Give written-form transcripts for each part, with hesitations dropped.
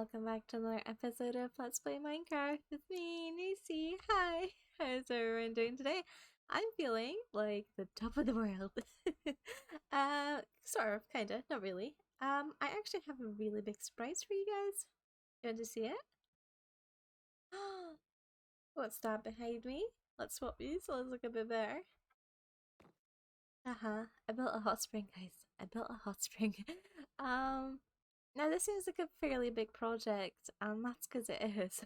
welcome back to another episode of Let's Play Minecraft with me, Nacy. Hi! How's everyone doing today? I'm feeling like the top of the world. Sort of, kinda, not really. I actually have a really big surprise for you guys. You want to see it? What's that behind me? Let's swap these so let's look a bit better. I built a hot spring, guys. I built a hot spring. Now this seems like a fairly big project, and that's because it is.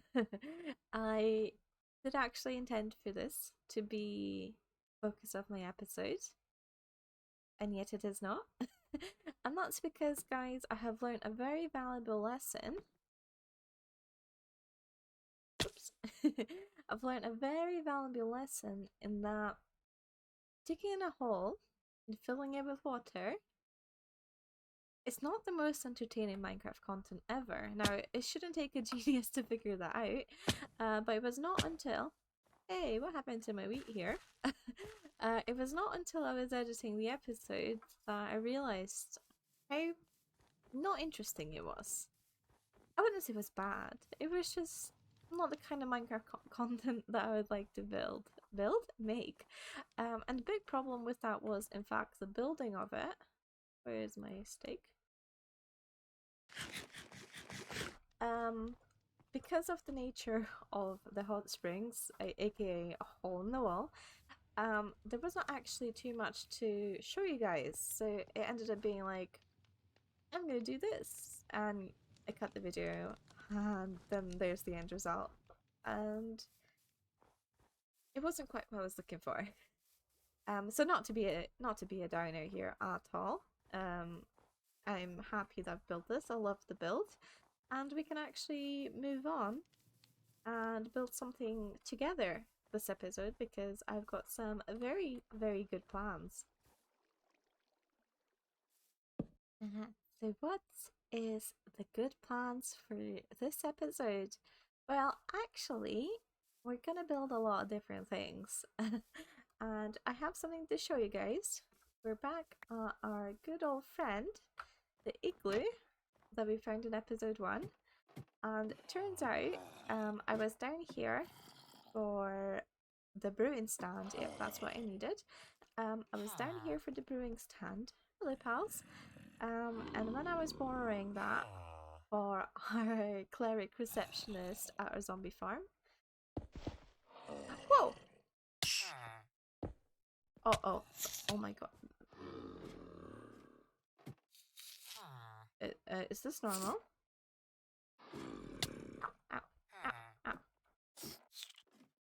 I did actually intend for this to be focus of my episode, and yet it is not. And that's because, guys, I have learned a very valuable lesson. Oops. I've learned a very valuable lesson in that digging a hole and filling it with water, it's not the most entertaining Minecraft content ever. Now, it shouldn't take a genius to figure that out, but it was not until... Hey, what happened to my wheat here? It was not until I was editing the episode that I realised how not interesting it was. I wouldn't say it was bad. It was just not the kind of Minecraft content that I would like to make. And the big problem with that was, in fact, the building of it. Where is my steak? Because of the nature of the hot springs, aka a hole in the wall, there was not actually too much to show you guys, so it ended up being like, I'm gonna do this, and I cut the video, and then there's the end result, and it wasn't quite what I was looking for. So not to be a downer here at all. I'm happy that I've built this. I love the build. And we can actually move on and build something together this episode because I've got some very, very good plans. So what is the good plans for this episode? Well, actually, we're gonna build a lot of different things. And I have something to show you guys. We're back on our good old friend, the igloo, that we found in episode 1, and it turns out I was down here for the brewing stand. Yep, that's what I needed. I was down here for the brewing stand. Hello, pals. And when I was borrowing that for our cleric receptionist at our zombie farm. Whoa! Oh my god. Is this normal? Ow, ow, ow.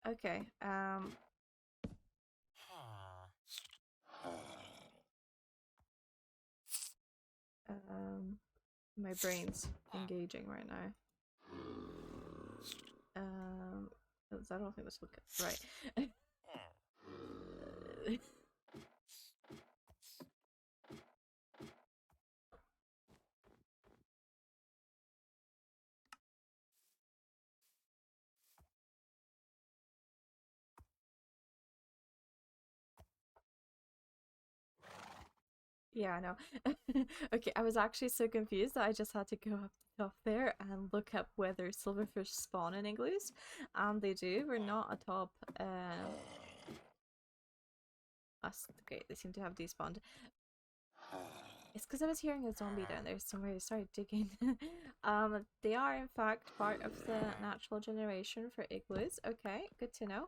Okay, my brain's engaging right now. I don't think this will get right. Yeah, I know. Okay, I was actually so confused that I just had to go up there and look up whether silverfish spawn in igloos. And they do. We're not atop us. Okay, they seem to have despawned. It's because I was hearing a zombie down there somewhere. I started digging. They are in fact part of the natural generation for igloos. Okay, good to know.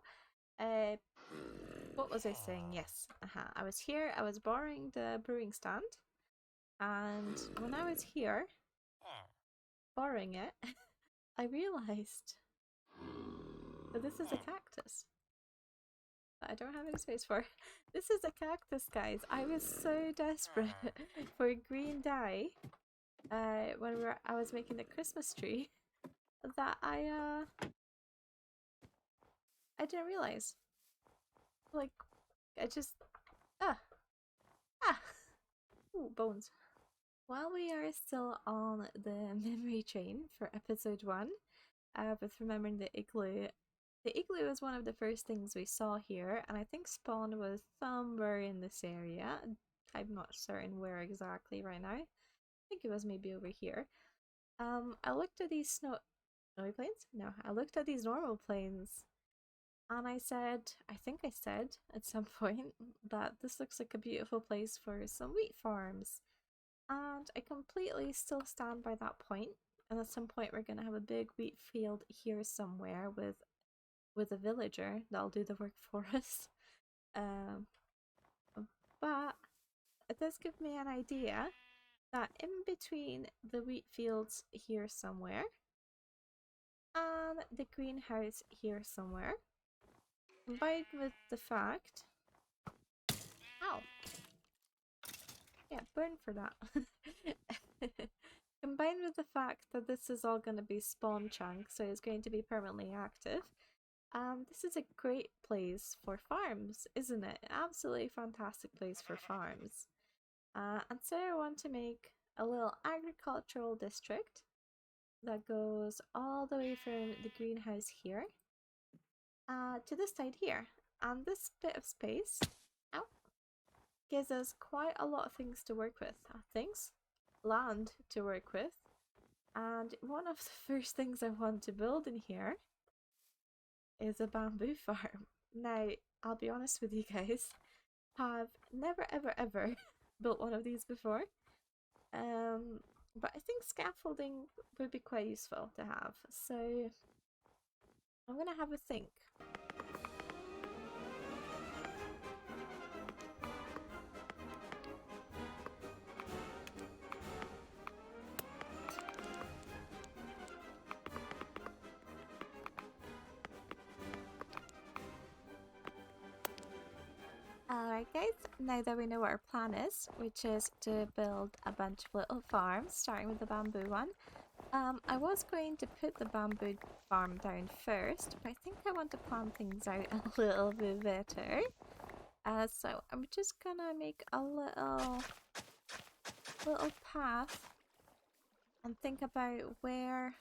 What was I saying? Yes, I was here. I was borrowing the brewing stand, and when I was here borrowing it, I realized that this is a cactus that I don't have any space for. This is a cactus, guys. I was so desperate for green dye when I was making the Christmas tree that I didn't realize. Like, I just ah ah ooh, bones. While we are still on the memory train for episode 1, with remembering the igloo was one of the first things we saw here, and I think spawn was somewhere in this area. I'm not certain where exactly right now. I think it was maybe over here. I looked at these snowy plains? No, I looked at these normal plains and I said, I think I said at some point that this looks like a beautiful place for some wheat farms. And I completely still stand by that point. And at some point we're gonna have a big wheat field here somewhere with a villager that'll do the work for us. Um, but it does give me an idea that in between the wheat fields here somewhere and the greenhouse here somewhere, combined with the fact, ow, yeah, burn for that. Combined with the fact that this is all going to be spawn chunks, so it's going to be permanently active, this is a great place for farms, isn't it? Absolutely fantastic place for farms. And so I want to make a little agricultural district that goes all the way from the greenhouse here to this side here. And this bit of space, ow, gives us quite a lot of things to work with. Land to work with. And one of the first things I want to build in here is a bamboo farm. Now, I'll be honest with you guys, I've never ever ever built one of these before. But I think scaffolding would be quite useful to have. So I'm gonna have a think. Alright guys, now that we know what our plan is, which is to build a bunch of little farms, starting with the bamboo one. I was going to put the bamboo farm down first, but I think I want to plan things out a little bit better. So I'm just gonna make a little path and think about where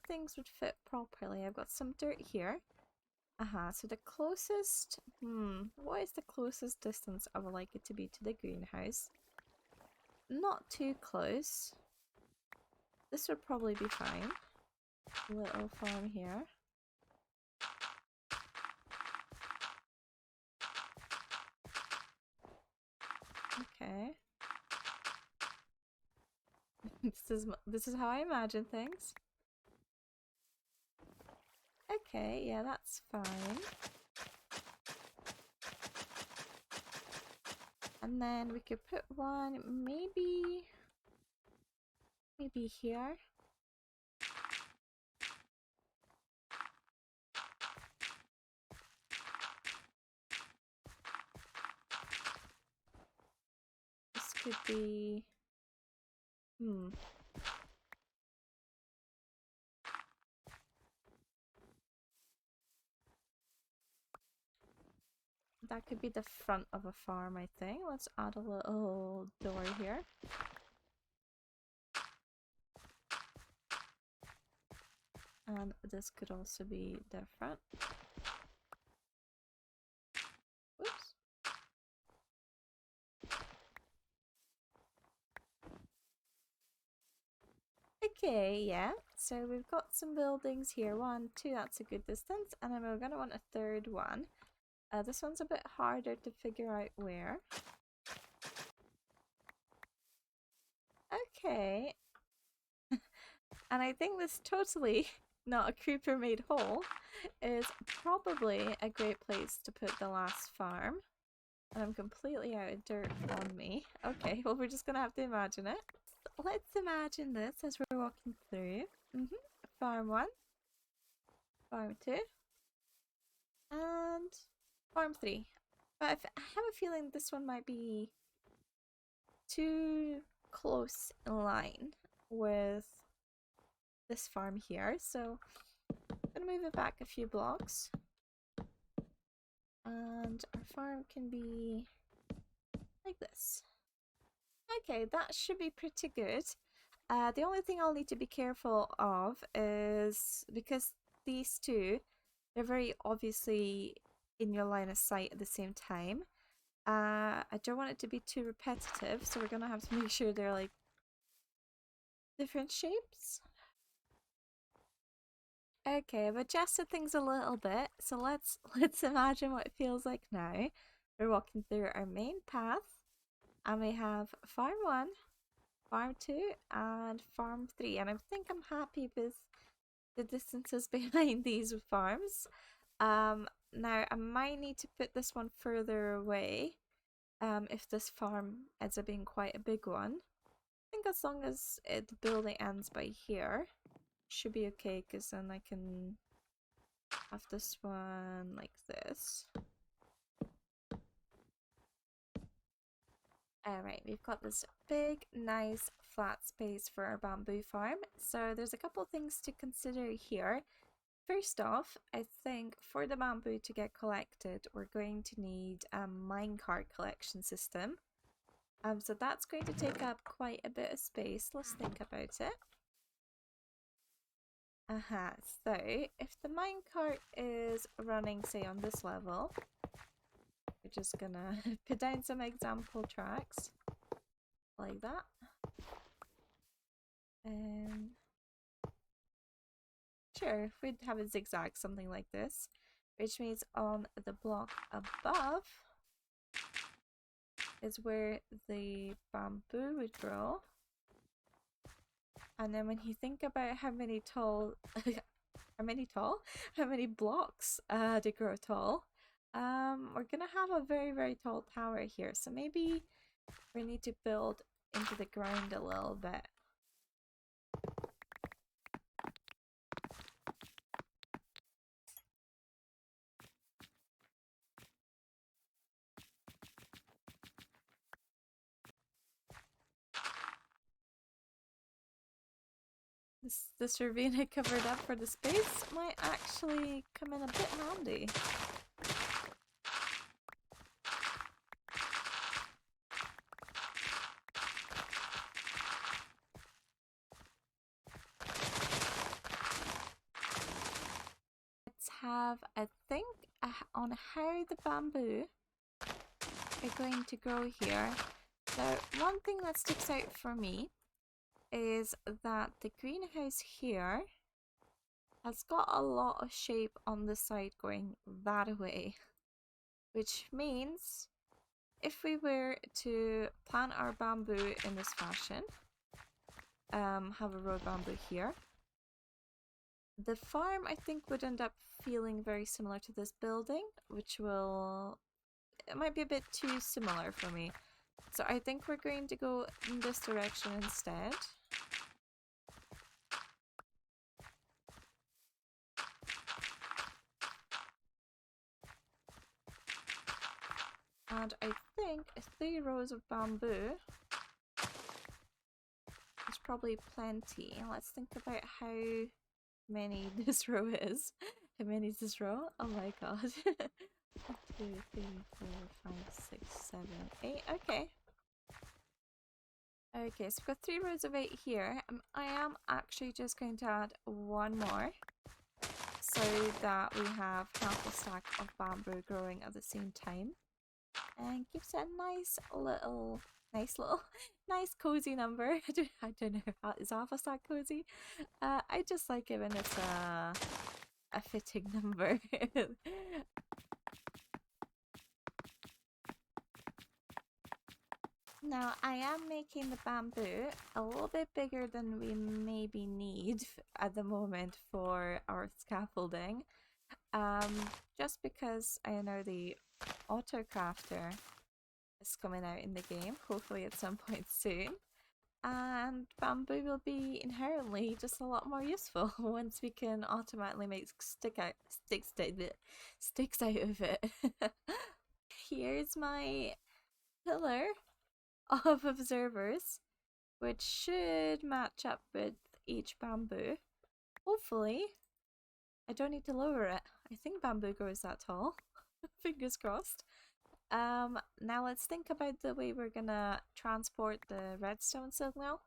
things would fit properly. I've got some dirt here. So the closest, what is the closest distance I would like it to be to the greenhouse? Not too close. This would probably be fine. Little farm here. Okay. this is how I imagine things. Okay, yeah, that's fine. And then we could put one maybe here. This could be that could be the front of a farm, I think. Let's add a little door here. And this could also be the front. Whoops. Okay, yeah. So we've got some buildings here. 1, 2, that's a good distance. And then we're going to want a third one. This one's a bit harder to figure out where. Okay. And I think this totally not a creeper made hole is probably a great place to put the last farm. And I'm completely out of dirt on me. Okay, well we're just gonna have to imagine it. Let's imagine this as we're walking through. Farm 1, farm 2, and farm 3. But I have a feeling this one might be too close in line with this farm here, so I'm gonna move it back a few blocks. And our farm can be like this. Okay, that should be pretty good. The only thing I'll need to be careful of is because these two, they're very obviously in your line of sight at the same time. I don't want it to be too repetitive, so we're gonna have to make sure they're like different shapes. Okay, I've adjusted things a little bit, so let's imagine what it feels like now. We're walking through our main path, and we have farm 1, farm 2, and farm 3, and I think I'm happy with the distances behind these farms. Now I might need to put this one further away, if this farm ends up being quite a big one. I think as long as the building ends by here, should be okay, because then I can have this one like this. Alright, we've got this big, nice, flat space for our bamboo farm. So there's a couple things to consider here. First off, I think for the bamboo to get collected, we're going to need a minecart collection system. So that's going to take up quite a bit of space. Let's think about it. So if the minecart is running, say, on this level, we're just gonna put down some example tracks like that. Sure, we'd have a zigzag, something like this, which means on the block above is where the bamboo would grow. And then when you think about how many blocks to grow tall, we're gonna have a very, very tall tower here. So maybe we need to build into the ground a little bit. This ravine I covered up for the space might actually come in a bit handy. Let's have a think on how the bamboo are going to grow here. Now, one thing that sticks out for me is that the greenhouse here has got a lot of shape on the side going that way, which means if we were to plant our bamboo in this fashion, have a row of bamboo here, the farm I think would end up feeling very similar to this building, which it might be a bit too similar for me. So I think we're going to go in this direction instead. And I think 3 rows of bamboo is probably plenty. Let's think about how many this row is. How many is this row? Oh my god. 1, 2, 3, 4, 5, 6, 7, 8. Okay. Okay, so we've got 3 rows of 8 here. I am actually just going to add 1 more so that we have half a stack of bamboo growing at the same time. And gives it a nice cozy number. I don't know, is half a stack cozy? I just like it when it's a fitting number. Now, I am making the bamboo a little bit bigger than we maybe need at the moment for our scaffolding. Just because I know the auto crafter is coming out in the game, hopefully at some point soon. And bamboo will be inherently just a lot more useful once we can automatically make sticks out of it. Here's my pillar of observers, which should match up with each bamboo. Hopefully, I don't need to lower it. I think bamboo grows that tall. Fingers crossed. Now let's think about the way we're gonna transport the redstone signal.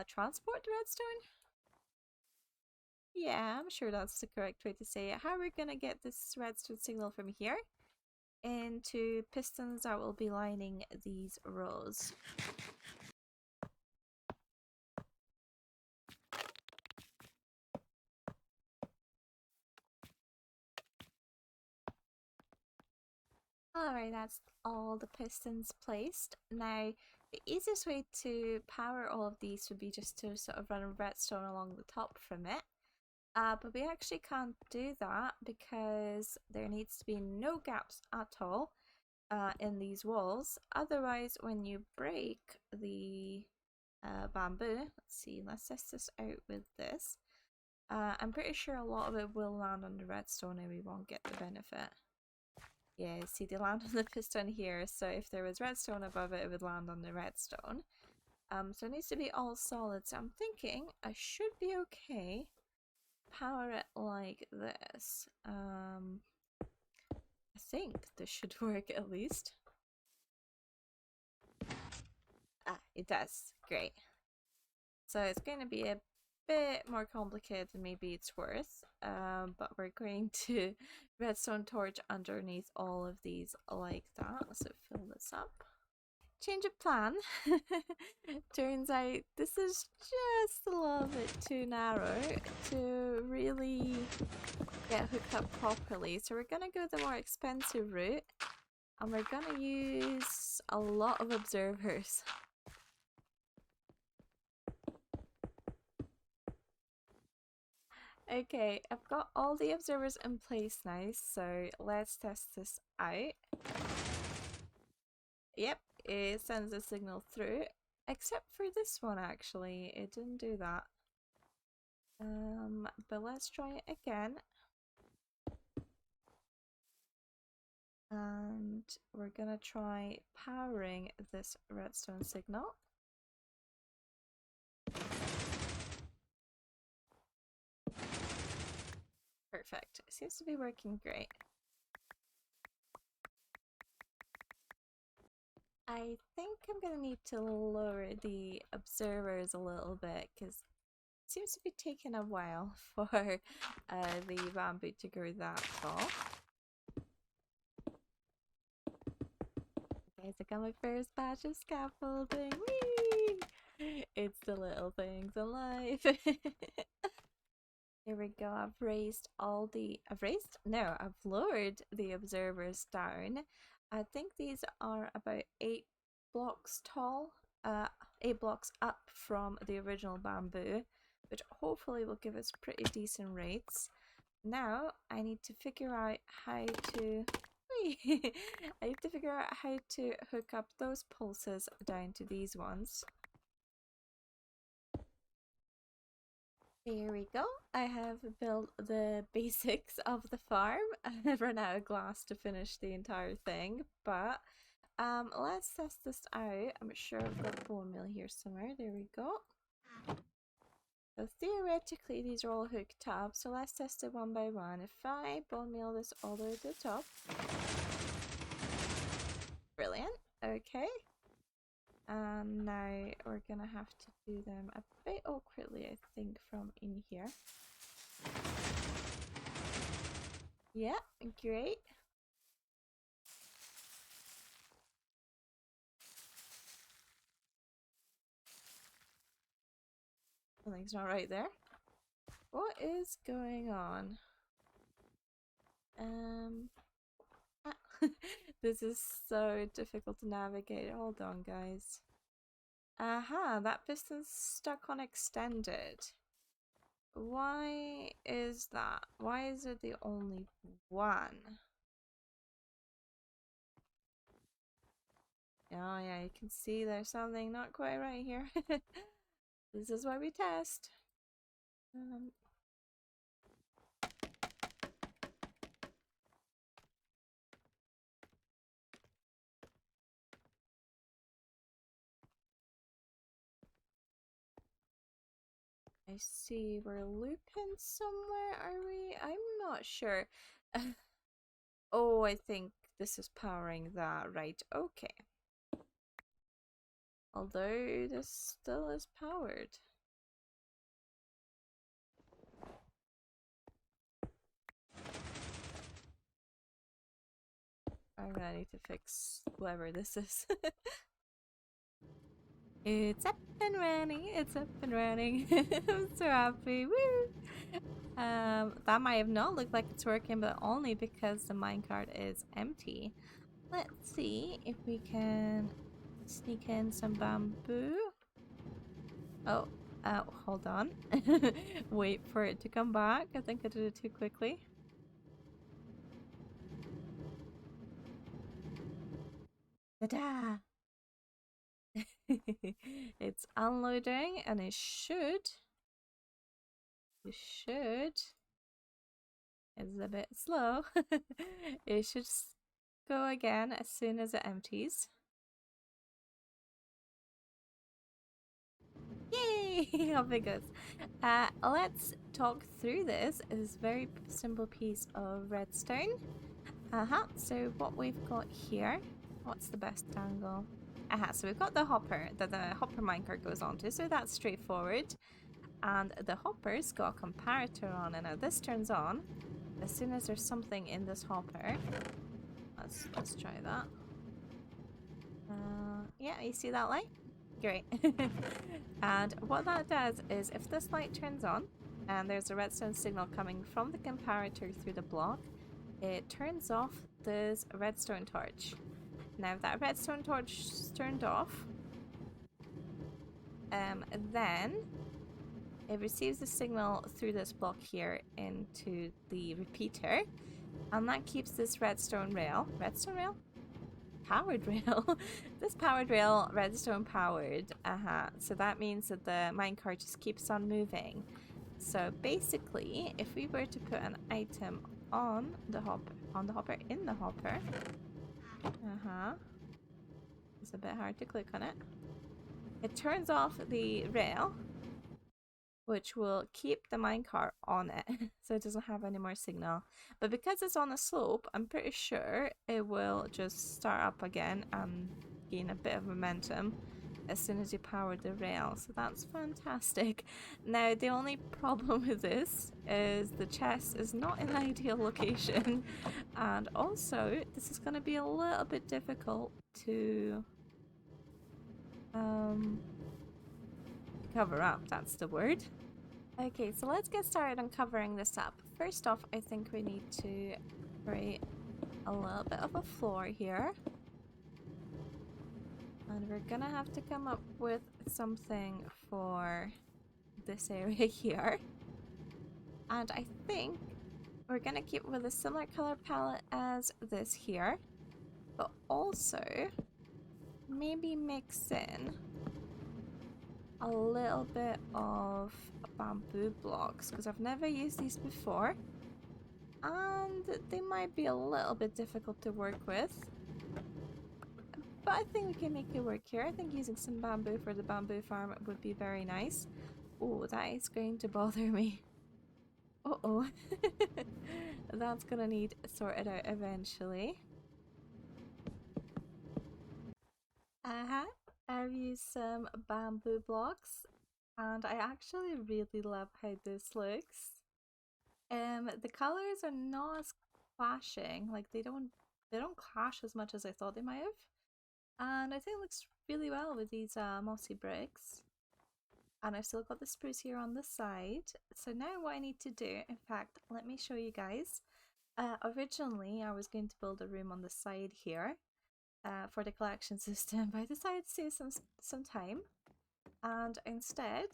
Transport the redstone? Yeah, I'm sure that's the correct way to say it. How we're gonna get this redstone signal from here into pistons that will be lining these rows. Alright, that's all the pistons placed. Now, the easiest way to power all of these would be just to sort of run a redstone along the top from it. But we actually can't do that because there needs to be no gaps at all in these walls. Otherwise, when you break the bamboo, let's see, let's test this out with this. I'm pretty sure a lot of it will land on the redstone and we won't get the benefit. Yeah, see, they land on the piston here, so if there was redstone above it, it would land on the redstone. So it needs to be all solid, so I'm thinking I should be okay. Power it like this. I think this should work at least. Ah, it does. Great. So it's going to be a bit more complicated than maybe it's worth, but we're going to redstone torch underneath all of these like that. So fill this up. Change of plan. Turns out this is just a little bit too narrow to really get hooked up properly. So we're gonna go the more expensive route and we're gonna use a lot of observers. Okay, I've got all the observers in place now, so let's test this out. Yep, it sends a signal through, except for this one actually, it didn't do that. But let's try it again. And we're gonna try powering this redstone signal. Perfect. It seems to be working great. I think I'm gonna need to lower the observers a little bit because it seems to be taking a while for the bamboo to grow that tall. Guys, I got my first batch of scaffolding. Whee! It's the little things in life. There we go. I've raised all the. I've lowered the observers down. I think these are about 8 blocks tall, 8 blocks up from the original bamboo, which hopefully will give us pretty decent rates. Now I need to figure out how to. I have to figure out how to hook up those pulses down to these ones. There we go. I have built the basics of the farm. I've run out of glass to finish the entire thing, but let's test this out. I'm sure I've got bone meal here somewhere. There we go. So theoretically these are all hooked up, so let's test it one by one. If I bone meal this all the way to the top. Brilliant. Okay. And now we're gonna have to do them a bit awkwardly, I think, from in here. Yeah, great. Something's not right there. What is going on? This is so difficult to navigate. Hold on, guys. Aha, that piston's stuck on extended. Why is that? Why is it the only one? Oh yeah, you can see there's something not quite right here. This is why we test. I see we're looping somewhere, are we? I'm not sure. Oh, I think this is powering that, right? Okay. Although this still is powered. I'm gonna need to fix whatever this is. It's up and running, it's up and running. I'm so happy, woo! That might have not looked like it's working, but only because the minecart is empty. Let's see if we can sneak in some bamboo. Oh, hold on. Wait for it to come back. I think I did it too quickly. Ta-da! It's unloading and it should. It's a bit slow. It should go again as soon as it empties. Yay! Off it goes. Let's talk through this very simple piece of redstone. So what we've got here, what's the best angle? So we've got the hopper that the hopper minecart goes onto, so that's straightforward. And the hopper's got a comparator on it. Now this turns on as soon as there's something in this hopper. Let's try that. Yeah, you see that light? Great. And what that does is if this light turns on and there's a redstone signal coming from the comparator through the block, it turns off this redstone torch. Now if that redstone torch is turned off, then it receives the signal through this block here into the repeater, and that keeps this redstone rail powered rail. This powered rail, redstone powered. So that means that the minecart just keeps on moving. So basically, if we were to put an item on the hopper, in the hopper. It's a bit hard to click on it. It turns off the rail, which will keep the minecart on it, so it doesn't have any more signal. But because it's on a slope, I'm pretty sure it will just start up again and gain a bit of momentum as soon as you power the rail. So that's fantastic. Now, the only problem with this is the chest is not in the ideal location, and also this is going to be a little bit difficult to cover up, that's the word. Okay, so let's get started on covering this up. First off, I think we need to create a little bit of a floor here. And we're gonna have to come up with something for this area here. And I think we're gonna keep with a similar color palette as this here, but also maybe mix in a little bit of bamboo blocks, because I've never used these before and they might be a little bit difficult to work with, but I think we can make it work here. I think using some bamboo for the bamboo farm would be very nice. Oh, that is going to bother me. Uh-oh. That's gonna need sorted out eventually. I've used some bamboo blocks and I actually really love how this looks. The colors are not as clashing, like they don't clash as much as I thought they might have. And I think it looks really well with these mossy bricks. And I've still got the spruce here on the side. So now what I need to do, in fact, let me show you guys. Originally I was going to build a room on the side here for the collection system, but I decided to save some time, and instead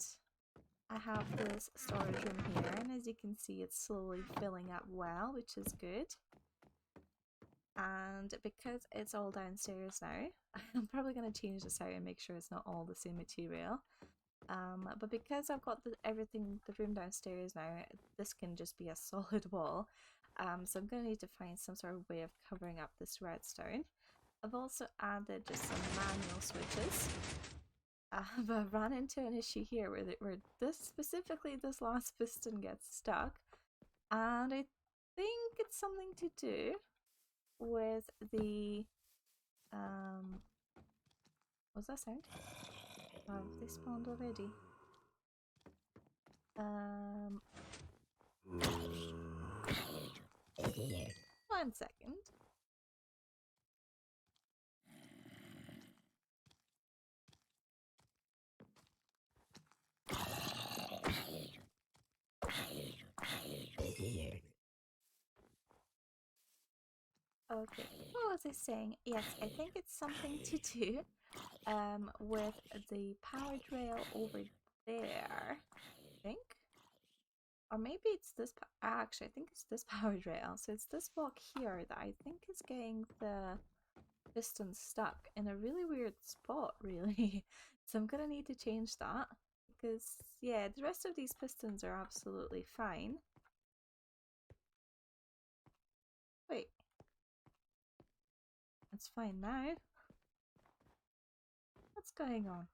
I have this storage room here, and as you can see it's slowly filling up well, which is good. And because it's all downstairs now, I'm probably going to change this out and make sure it's not all the same material. But because I've got the room downstairs now, this can just be a solid wall. So I'm going to need to find some sort of way of covering up this redstone. I've also added just some manual switches. But I've run into an issue here where this last piston gets stuck, and I think it's something to do with the what's that sound? Oh, they spawned already. One second. Okay, what was I saying? Yes, I think it's something to do with the powered rail over there, I think. Or maybe it's this, actually I think it's this powered rail. So it's this block here that I think is getting the piston stuck in a really weird spot, really. So I'm gonna need to change that because, yeah, the rest of these pistons are absolutely fine. Wait, it's fine now. What's going on?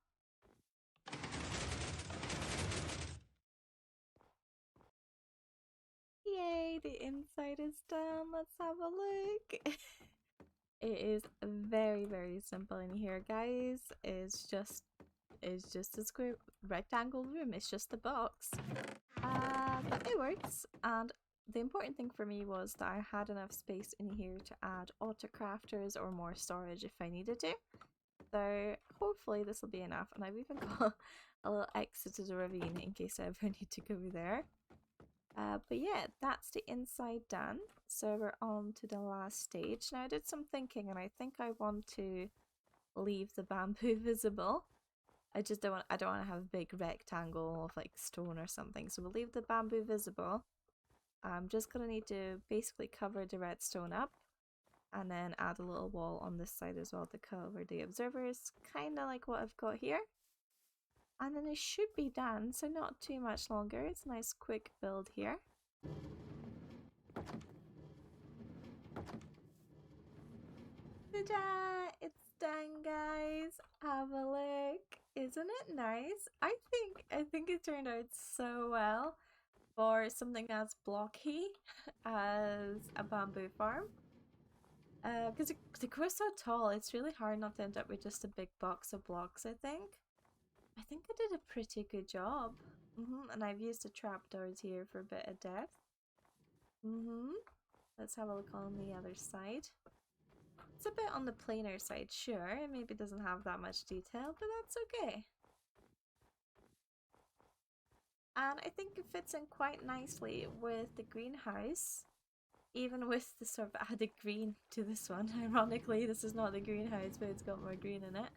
Yay, the inside is done. Let's have a look. It is very, very simple in here, guys. It's just a square rectangle room. It's just a box. But it works, and the important thing for me was that I had enough space in here to add auto crafters or more storage if I needed to. So hopefully this will be enough, and I've even got a little exit to the ravine in case I ever need to go there. But yeah, that's the inside done. So we're on to the last stage. Now I did some thinking, and I think I want to leave the bamboo visible. I don't want to have a big rectangle of like stone or something. So we'll leave the bamboo visible. I'm just gonna need to basically cover the redstone up and then add a little wall on this side as well to cover the observers, kind of like what I've got here. And then it should be done, so not too much longer. It's a nice quick build here. Ta-da! It's done, guys. Have a look. Isn't it nice? I think it turned out so well for something as blocky as a bamboo farm. Because they grow so tall, it's really hard not to end up with just a big box of blocks, I think. I think I did a pretty good job. And I've used the trapdoors here for a bit of depth. Let's have a look on the other side. It's a bit on the plainer side, sure. It maybe doesn't have that much detail, but that's okay. And I think it fits in quite nicely with the greenhouse, even with the sort of added green to this one. Ironically, this is not the greenhouse, but it's got more green in it.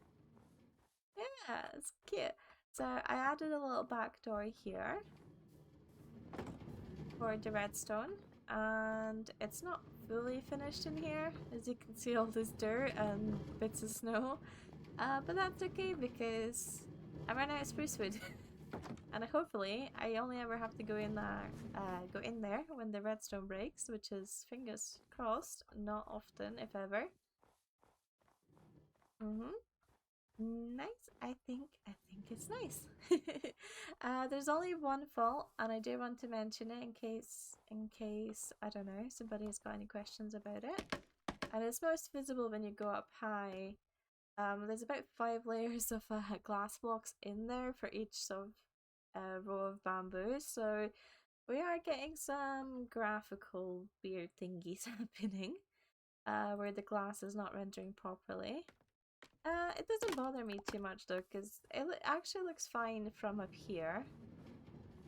Yeah, it's cute. So I added a little back door here for the redstone, and it's not fully finished in here. As you can see, all this dirt and bits of snow. But that's okay because I ran out of spruce wood. And hopefully I only ever have to go in there when the redstone breaks, which is, fingers crossed, not often, if ever. Nice. I think it's nice. There's only one fault, and I do want to mention it in case I don't know, somebody's got any questions about it. And it's most visible when you go up high. There's about 5 layers of glass blocks in there for each sort of row of bamboo, so we are getting some graphical weird thingies happening where the glass is not rendering properly. It doesn't bother me too much though, because it actually looks fine from up here.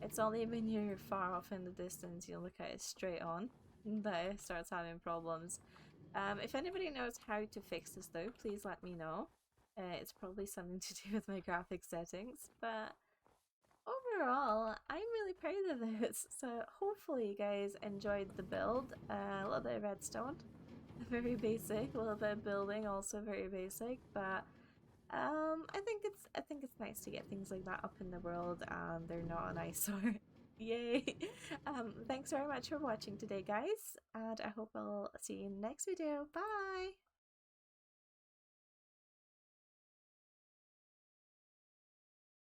It's only when you're far off in the distance, you look at it straight on, that it starts having problems. If anybody knows how to fix this though, please let me know. It's probably something to do with my graphic settings, but overall, I'm really proud of this. So hopefully you guys enjoyed the build. A little bit of redstone, very basic. A little bit of building, also very basic. But I think it's nice to get things like that up in the world, and they're not an eyesore. Yay! Thanks very much for watching today, guys, and I hope I'll see you in the next video. Bye!